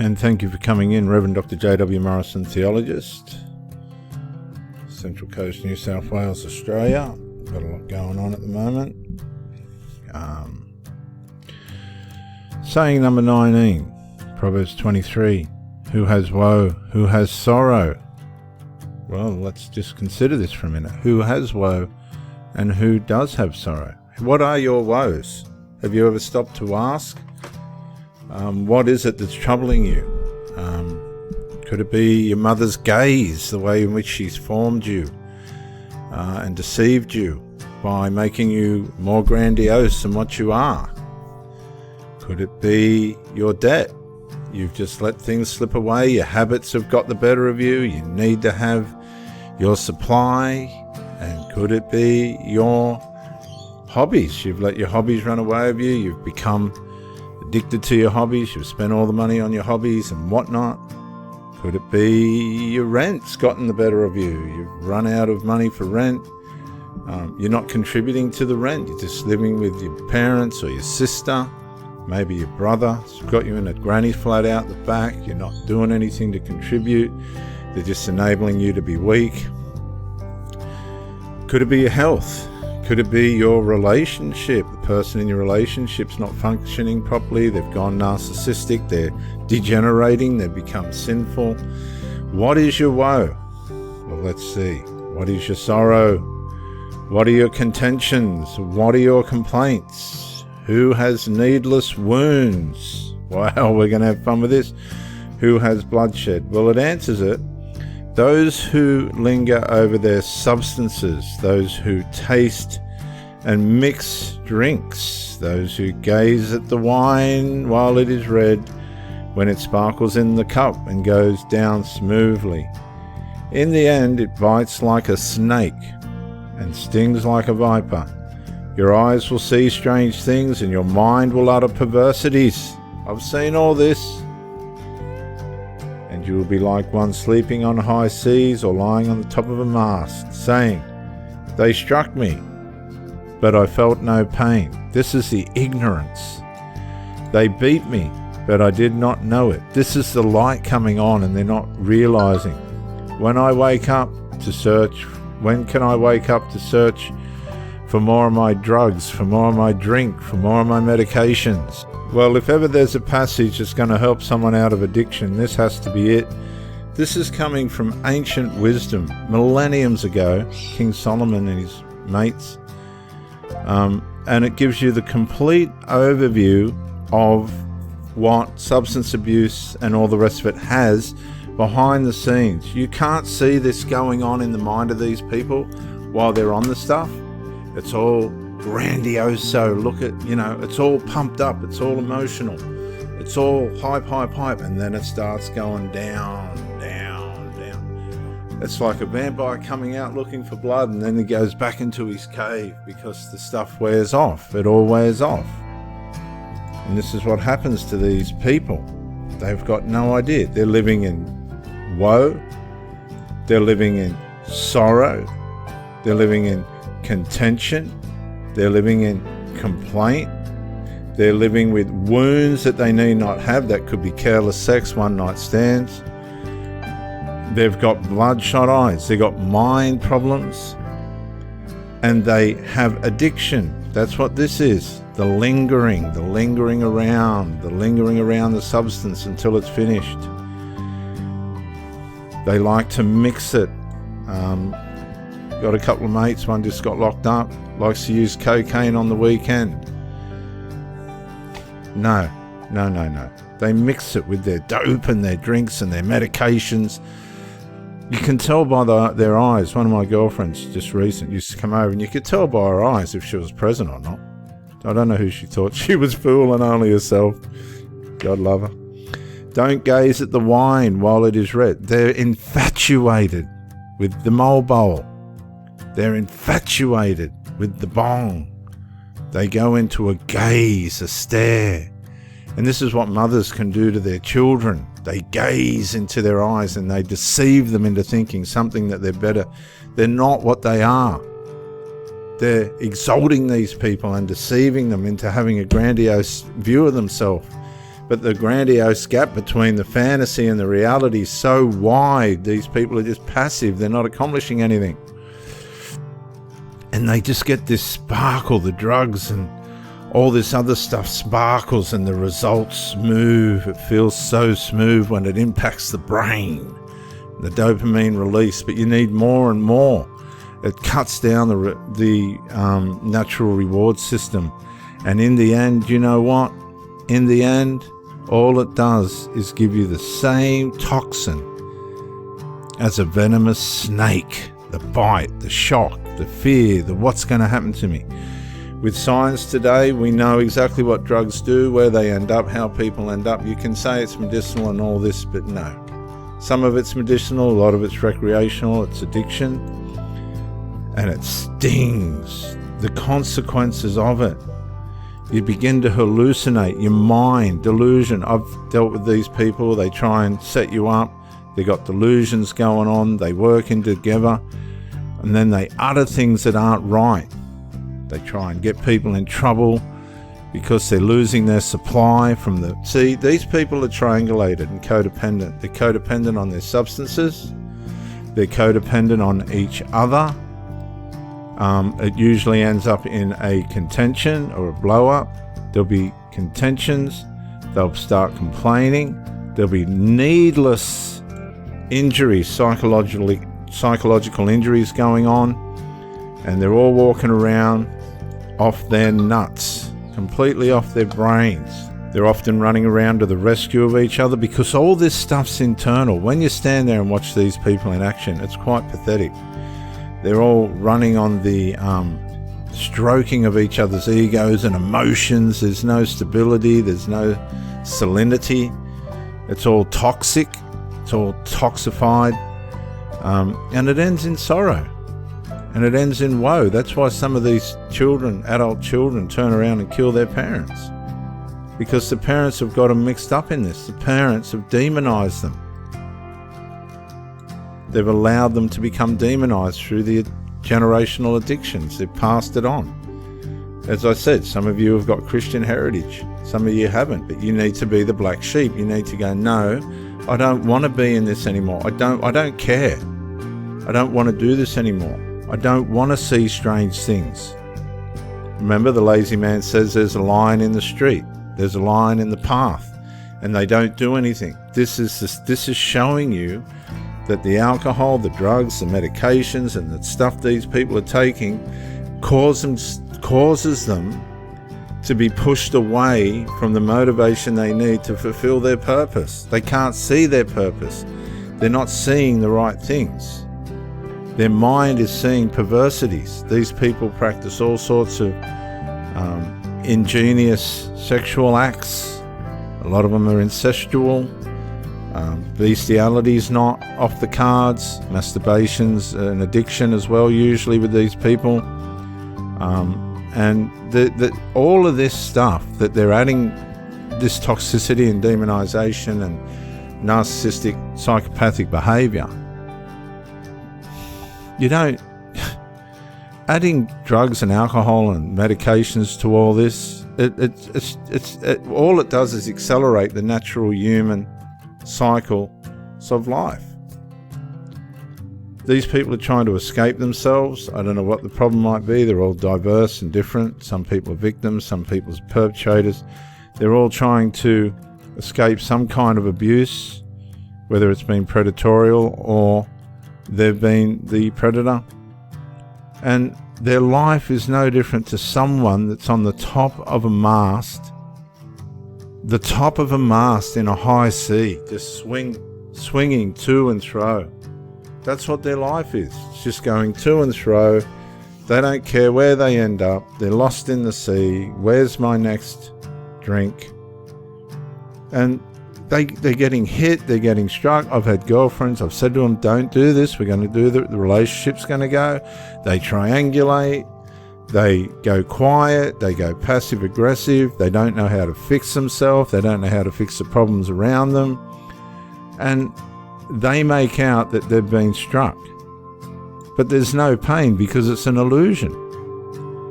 And thank you for coming in, Reverend Dr. J.W. Morrison, theologist, Central Coast, New South Wales, Australia. Got a lot going on at the moment. Saying number 19, Proverbs 23, who has woe, who has sorrow? Well, let's just consider this for a minute. Who has woe and who does have sorrow? What are your woes? Have you ever stopped to ask? What is it that's troubling you? Could it be your mother's gaze, the way in which she's formed you and deceived you by making you more grandiose than what you are? Could it be your debt? You've just let things slip away. Your habits have got the better of you. You need to have your supply. And could it be your hobbies? You've let your hobbies run away with you. You've become addicted to your hobbies. You've spent all the money on your hobbies and whatnot. Could it be your rent's gotten the better of you? You've run out of money for rent. You're not contributing to the rent. You're just living with your parents or your sister, maybe your brother. It's got you in a granny flat out the back. You're not doing anything to contribute. They're just enabling you to be weak. Could it be your health? Could it be your relationship? The person in your relationship's not functioning properly. They've gone narcissistic. They're degenerating. They've become sinful. What is your woe? Well, let's see. What is your sorrow? What are your contentions? What are your complaints? Who has needless wounds? Wow, we're going to have fun with this. Who has bloodshed? Well, it answers it. Those who linger over their substances, those who taste and mix drinks, those who gaze at the wine while it is red, when it sparkles in the cup and goes down smoothly. In the end, it bites like a snake and stings like a viper. Your eyes will see strange things and your mind will utter perversities. I've seen all this. And you will be like one sleeping on high seas or lying on the top of a mast, saying, they struck me, but I felt no pain. This is the ignorance. They beat me, but I did not know it. This is the light coming on and they're not realizing. When I wake up to search, when can I wake up to search for more of my drugs, for more of my drink, for more of my medications? Well, if ever there's a passage that's going to help someone out of addiction, this has to be it. This is coming from ancient wisdom, millenniums ago, King Solomon and his mates. And it gives you the complete overview of what substance abuse and all the rest of it has behind the scenes. You can't see this going on in the mind of these people while they're on the stuff. It's all grandiose, so look at, it's all pumped up, it's all emotional, it's all hype, and then it starts going down. It's like a vampire coming out looking for blood, and then he goes back into his cave because the stuff wears off. It all wears off. And this is what happens to these people. They've got no idea. They're living in woe, they're living in sorrow, they're living in contention, they're living in complaint. They're living with wounds that they need not have. That could be careless sex, one-night stands. They've got bloodshot eyes. They've got mind problems. And they have addiction. That's what this is. The lingering around the substance until it's finished. They like to mix it. Got a couple of mates, one just got locked up, likes to use cocaine on the weekend. No. They mix it with their dope and their drinks and their medications. You can tell by their eyes. One of my girlfriends just recently used to come over and you could tell by her eyes if she was present or not. I don't know who she thought she was fooling, only herself. God love her. Don't gaze at the wine while it is red. They're infatuated with the mole bowl. They're infatuated with the bong. They go into a gaze, a stare. And this is what mothers can do to their children. They gaze into their eyes and they deceive them into thinking something that they're better. They're not what they are. They're exalting these people and deceiving them into having a grandiose view of themselves But the grandiose gap between the fantasy and the reality is so wide. These people are just passive. They're not accomplishing anything. And they just get this sparkle. The drugs and all this other stuff sparkles and the results smooth. It feels so smooth when it impacts the brain, the dopamine release. But you need more and more. It cuts down the natural reward system. And in the end, you know what? In the end, all it does is give you the same toxin as a venomous snake. The bite, the shock, the fear, the what's going to happen to me. With science today, we know exactly what drugs do, where they end up, how people end up. You can say it's medicinal and all this, but no. Some of it's medicinal, a lot of it's recreational, it's addiction, and it stings. The consequences of it. You begin to hallucinate, your mind, delusion. I've dealt with these people, they try and set you up. They got delusions going on, they working together, and then they utter things that aren't right. They try and get people in trouble because they're losing their supply from the... See, these people are triangulated and codependent. They're codependent on their substances. They're codependent on each other. It usually ends up in a contention or a blow-up. There'll be contentions. They'll start complaining. There'll be needless injuries, psychological injuries going on. And they're all walking around off their nuts, completely off their brains. They're often running around to the rescue of each other because all this stuff's internal. When you stand there and watch these people in action, it's quite pathetic. They're all running on the stroking of each other's egos and emotions. There's no stability. There's no salinity. It's all toxic. It's all toxified. And it ends in sorrow. And it ends in woe. That's why some of these children, adult children, turn around and kill their parents. Because the parents have got them mixed up in this. The parents have demonized them. They've allowed them to become demonized through the generational addictions. They've passed it on. As I said, some of you have got Christian heritage. Some of you haven't, but you need to be the black sheep. You need to go, no, I don't want to be in this anymore. I don't care. I don't want to do this anymore. I don't want to see strange things. Remember, the lazy man says there's a lion in the street. There's a lion in the path. And they don't do anything. This is showing you that the alcohol, the drugs, the medications, and the stuff these people are taking causes them to be pushed away from the motivation they need to fulfill their purpose. They can't see their purpose. They're not seeing the right things. Their mind is seeing perversities. These people practice all sorts of ingenious sexual acts. A lot of them are incestual. Bestiality is not off the cards. Masturbation's an addiction as well, usually with these people. And all of this stuff that they're adding, this toxicity and demonization and narcissistic psychopathic behavior, you don't... Adding drugs and alcohol and medications to all this, all it does is accelerate the natural human cycle of life. These people are trying to escape themselves. I don't know what the problem might be. They're all diverse and different. Some people are victims, some people are perpetrators. They're all trying to escape some kind of abuse, whether it's been predatorial or they've been the predator. And their life is no different to someone that's on the top of a mast. The top of a mast in a high sea, just swinging to and fro. That's what their life is. It's just going to and fro. They don't care where they end up. They're lost in the sea. Where's my next drink? And they're getting hit. They're getting struck. I've had girlfriends. I've said to them, don't do this. We're going to do the relationship's going to go. They triangulate. They go quiet. They go passive aggressive. They don't know how to fix themselves. They don't know how to fix the problems around them. And they make out that they've been struck. But there's no pain because it's an illusion.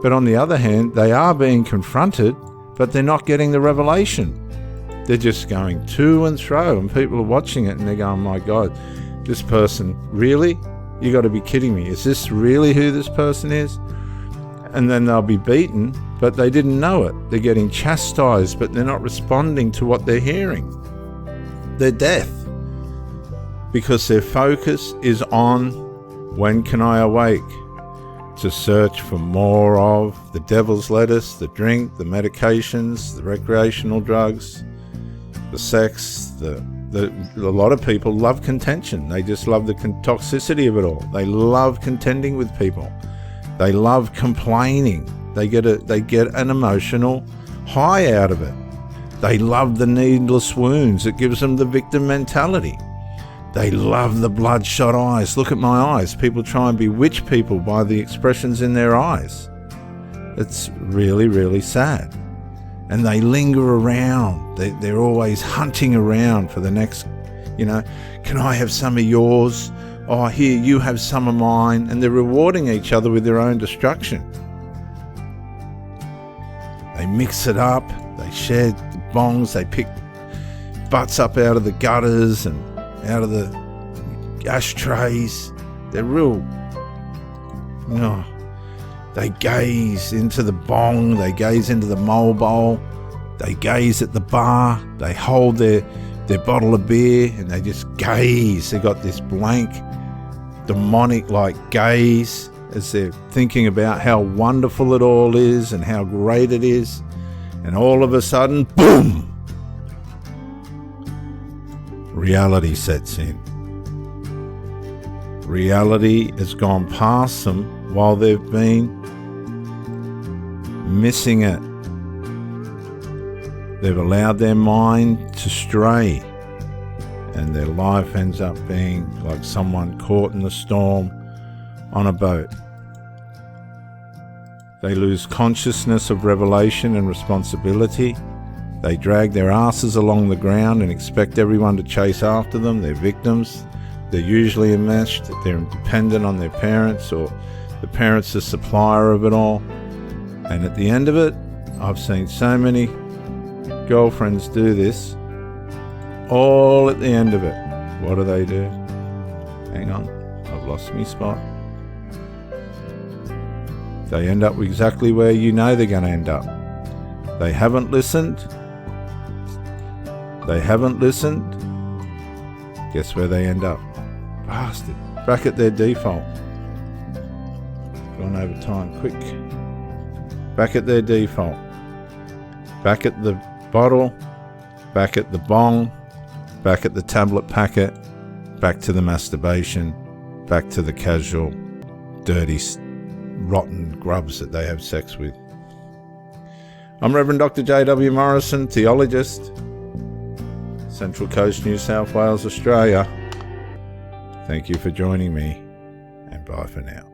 But on the other hand, they are being confronted, but they're not getting the revelation. They're just going to and fro, and people are watching it and they're going, my God, this person, really? You got to be kidding me. Is this really who this person is? And then they'll be beaten, but they didn't know it. They're getting chastised, but they're not responding to what they're hearing. They're deaf because their focus is on, when can I awake? To search for more of the devil's lettuce, the drink, the medications, the recreational drugs, the sex. A lot of people love contention. They just love the toxicity of it all. They love contending with people. They love complaining. They get an emotional high out of it. They love the needless wounds. It gives them the victim mentality. They love the bloodshot eyes. Look at my eyes. People try and bewitch people by the expressions in their eyes. It's really, really sad. And they linger around. They're always hunting around for the next, can I have some of yours? Oh, here, you have some of mine. And they're rewarding each other with their own destruction. They mix it up. They share the bongs. They pick butts up out of the gutters and out of the ashtrays. They're real, they gaze into the bong, they gaze into the mole bowl, they gaze at the bar, they hold their bottle of beer and they just gaze. They got this blank, demonic like gaze as they're thinking about how wonderful it all is and how great it is. And all of a sudden, boom! Reality sets in. Reality has gone past them while they've been missing it. They've allowed their mind to stray, and their life ends up being like someone caught in the storm on a boat. They lose consciousness of revelation and responsibility. They drag their asses along the ground and expect everyone to chase after them. They're victims. They're usually enmeshed. They're dependent on their parents, or the parents the supplier of it all. And at the end of it, I've seen so many girlfriends do this. All at the end of it, what do? Hang on, I've lost my spot. They end up exactly where you know they're going to end up. They haven't listened. Guess where they end up? Bastard. Back at their default. Gone over time, quick. Back at their default. Back at the bottle. Back at the bong. Back at the tablet packet. Back to the masturbation. Back to the casual, dirty, rotten grubs that they have sex with. I'm Reverend Dr. J.W. Morrison, theologist, Central Coast, New South Wales, Australia. Thank you for joining me, and bye for now.